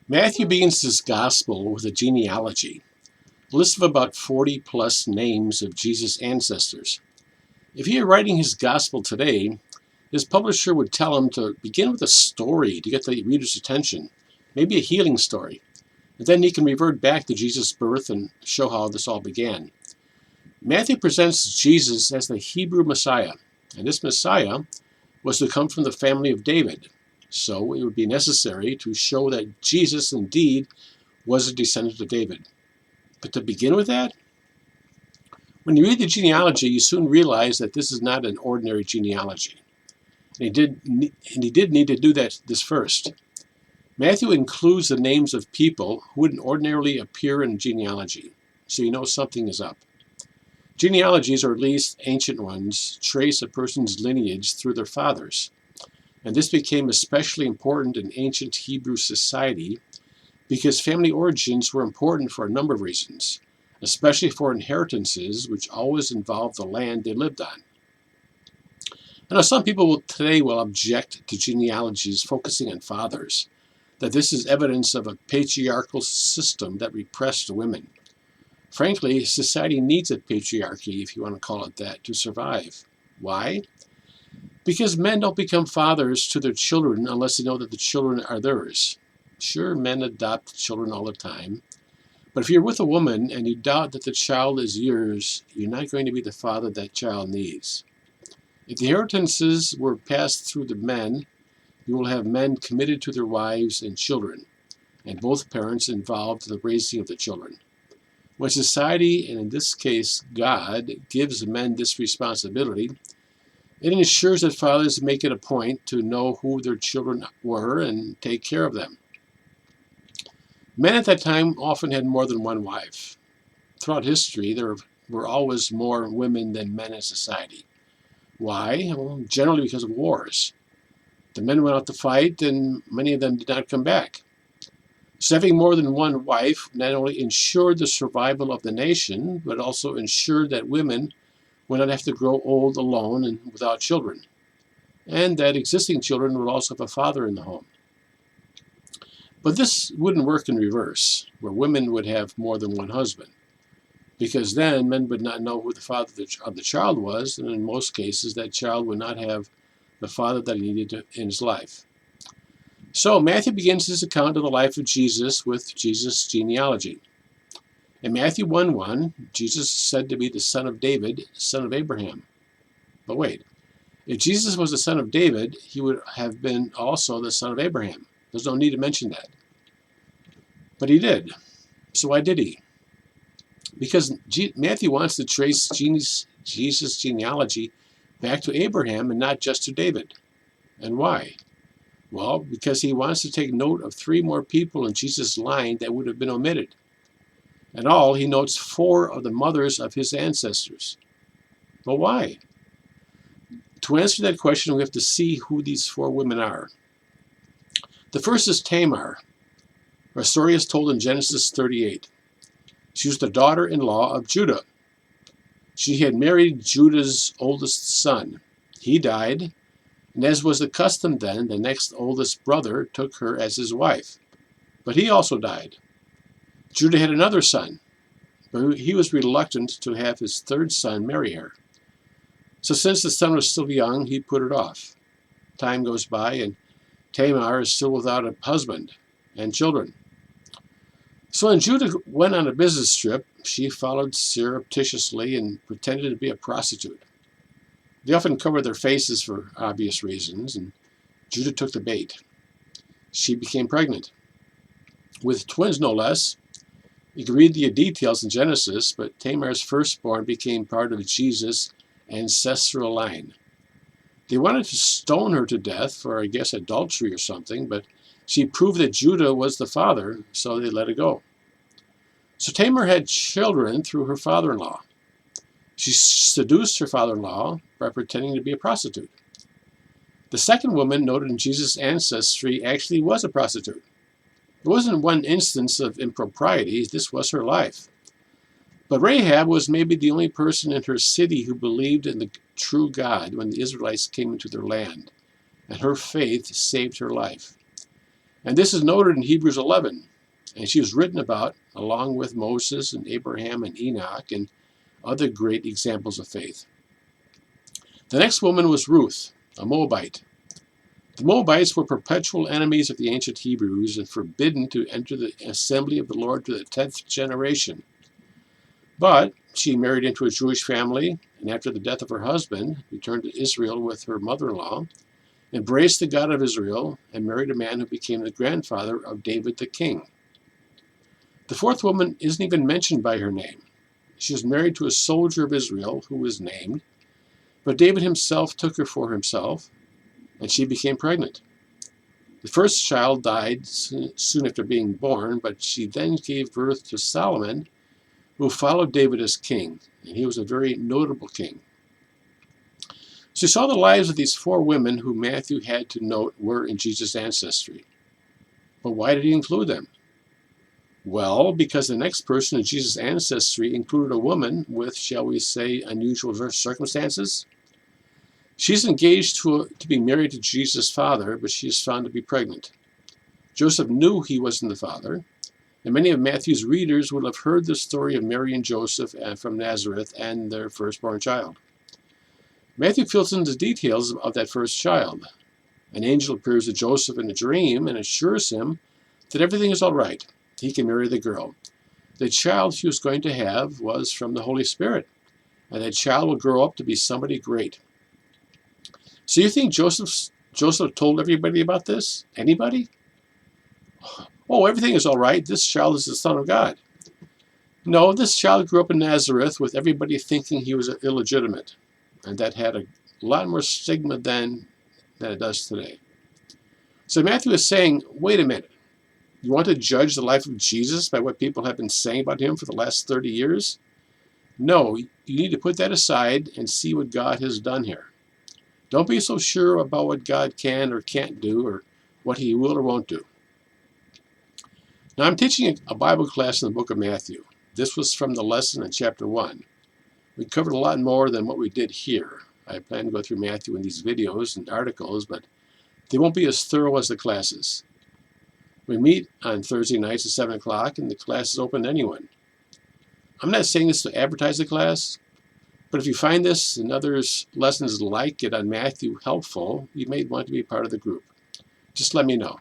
Matthew begins his gospel with a genealogy, a list of about 40 plus names of Jesus' ancestors. If he were writing his gospel today, his publisher would tell him to begin with a story to get the reader's attention, maybe a healing story. And then he can revert back to Jesus' birth and show how this all began. Matthew presents Jesus as the Hebrew Messiah, and this Messiah was to come from the family of David. So it would be necessary to show that Jesus indeed was a descendant of David. But to begin with that, when you read the genealogy, you soon realize that this is not an ordinary genealogy. And he did need to do this first. Matthew includes the names of people who wouldn't ordinarily appear in a genealogy, so you know something is up. Genealogies, or at least ancient ones, trace a person's lineage through their fathers. And this became especially important in ancient Hebrew society because family origins were important for a number of reasons, especially for inheritances, which always involved the land they lived on. I know some people today will object to genealogies focusing on fathers, that this is evidence of a patriarchal system that repressed women. Frankly, society needs a patriarchy, if you want to call it that, to survive. Why? Because men don't become fathers to their children unless they know that the children are theirs. Sure, men adopt children all the time, but if you're with a woman and you doubt that the child is yours, you're not going to be the father that child needs. If the inheritances were passed through the men, you will have men committed to their wives and children, and both parents involved in the raising of the children. When society, and in this case God, gives men this responsibility, it ensures that fathers make it a point to know who their children were and take care of them. Men at that time often had more than one wife. Throughout history, there were always more women than men in society. Why? Well, generally because of wars. The men went out to fight, and many of them did not come back. So having more than one wife not only ensured the survival of the nation, but also ensured that women would not have to grow old alone and without children, and that existing children would also have a father in the home. But this wouldn't work in reverse, where women would have more than one husband, because then men would not know who the father of the child was, and in most cases that child would not have the father that he needed in his life. So Matthew begins his account of the life of Jesus with Jesus' genealogy. In Matthew 1:1, Jesus is said to be the son of David, son of Abraham. But wait, if Jesus was the son of David, he would have been also the son of Abraham. There's no need to mention that. But he did. So why did he? Because Matthew wants to trace Jesus' genealogy back to Abraham and not just to David. And why? Well, because he wants to take note of 3 more people in Jesus' line that would have been omitted. In all, he notes 4 of the mothers of his ancestors. But why? To answer that question, we have to see who these 4 women are. The first is Tamar. Her story is told in Genesis 38. She was the daughter-in-law of Judah. She had married Judah's oldest son. He died, and as was the custom then, the next oldest brother took her as his wife. But he also died. Judah had another son, but he was reluctant to have his 3rd son marry her. So since the son was still young, he put it off. Time goes by, and Tamar is still without a husband and children. So when Judah went on a business trip, she followed surreptitiously and pretended to be a prostitute. They often covered their faces for obvious reasons, and Judah took the bait. She became pregnant. With twins, no less. You can read the details in Genesis, but Tamar's firstborn became part of Jesus' ancestral line. They wanted to stone her to death for, I guess, adultery or something, but she proved that Judah was the father, so they let it go. So Tamar had children through her father-in-law. She seduced her father-in-law by pretending to be a prostitute. The second woman noted in Jesus' ancestry actually was a prostitute. It wasn't one instance of impropriety, this was her life. But Rahab was maybe the only person in her city who believed in the true God when the Israelites came into their land, and her faith saved her life. And this is noted in Hebrews 11. And she was written about along with Moses and Abraham and Enoch and other great examples of faith. The next woman was Ruth, a Moabite. The Moabites were perpetual enemies of the ancient Hebrews and forbidden to enter the assembly of the Lord to the 10th generation. But she married into a Jewish family, and after the death of her husband, returned to Israel with her mother-in-law, embraced the God of Israel, and married a man who became the grandfather of David the king. The fourth woman isn't even mentioned by her name. She was married to a soldier of Israel who was named, but David himself took her for himself, and she became pregnant. The first child died soon after being born, but she then gave birth to Solomon, who followed David as king, and he was a very notable king. So you saw the lives of these four women who Matthew had to note were in Jesus' ancestry. But why did he include them? Well, because the next person in Jesus' ancestry included a woman with, shall we say, unusual circumstances. She's engaged to be married to Jesus' father, but she is found to be pregnant. Joseph knew he wasn't the father, and many of Matthew's readers would have heard the story of Mary and Joseph from Nazareth and their firstborn child. Matthew fills in the details of that first child. An angel appears to Joseph in a dream and assures him that everything is all right. He can marry the girl. The child he was going to have was from the Holy Spirit, and that child will grow up to be somebody great. So you think Joseph told everybody about this? Anybody? Oh, everything is all right. This child is the Son of God. No, this child grew up in Nazareth with everybody thinking he was illegitimate, and that had a lot more stigma than it does today. So Matthew is saying, wait a minute. You want to judge the life of Jesus by what people have been saying about him for the last 30 years? No, you need to put that aside and see what God has done here. Don't be so sure about what God can or can't do or what he will or won't do. Now, I'm teaching a Bible class in the book of Matthew. This was from the lesson in chapter 1. We covered a lot more than what we did here. I plan to go through Matthew in these videos and articles, but they won't be as thorough as the classes. We meet on Thursday nights at 7 o'clock, and the class is open to anyone. I'm not saying this to advertise the class, but if you find this and others' lessons like it on Matthew helpful, you may want to be part of the group. Just let me know.